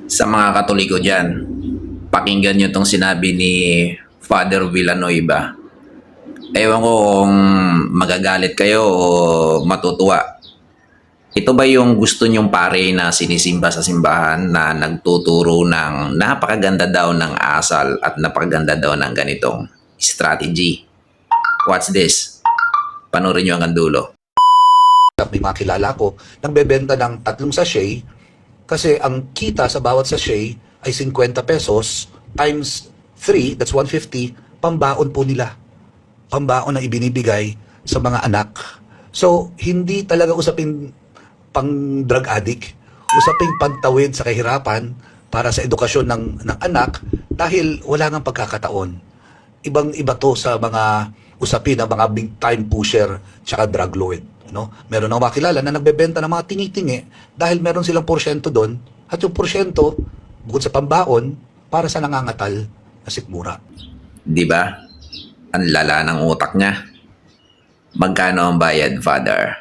Sa mga Katoliko dyan, pakinggan nyo tong sinabi ni Father Villanueva. Ewan ko kung magagalit kayo o matutuwa. Ito ba yung gusto nyong pare na sinisimba sa simbahan na nagtuturo ng napakaganda daw ng asal at napakaganda daw ng ganitong strategy? What's this? Panoorin nyo hanggang dulo. May mga kilala ko nagbebenta ng 3 sachet kasi ang kita sa bawat sachet ay 50 pesos times 3, that's 150, pambaon po nila. Pambaon na ibinibigay sa mga anak. So, hindi talaga usaping pang drug addict, usaping pantawid sa kahirapan para sa edukasyon ng anak dahil wala nang pagkakataon. Ibang-iba to sa mga usapin ng mga big time pusher tsaka drug lord. No? Meron akong makilala na nagbebenta ng mga tingi-tingi dahil meron silang porsyento doon at yung porsyento, bukod sa pambaon, para sa nangangatal na sikmura. Di ba? Ang lala ng utak niya. Magkano ang bayad, Father?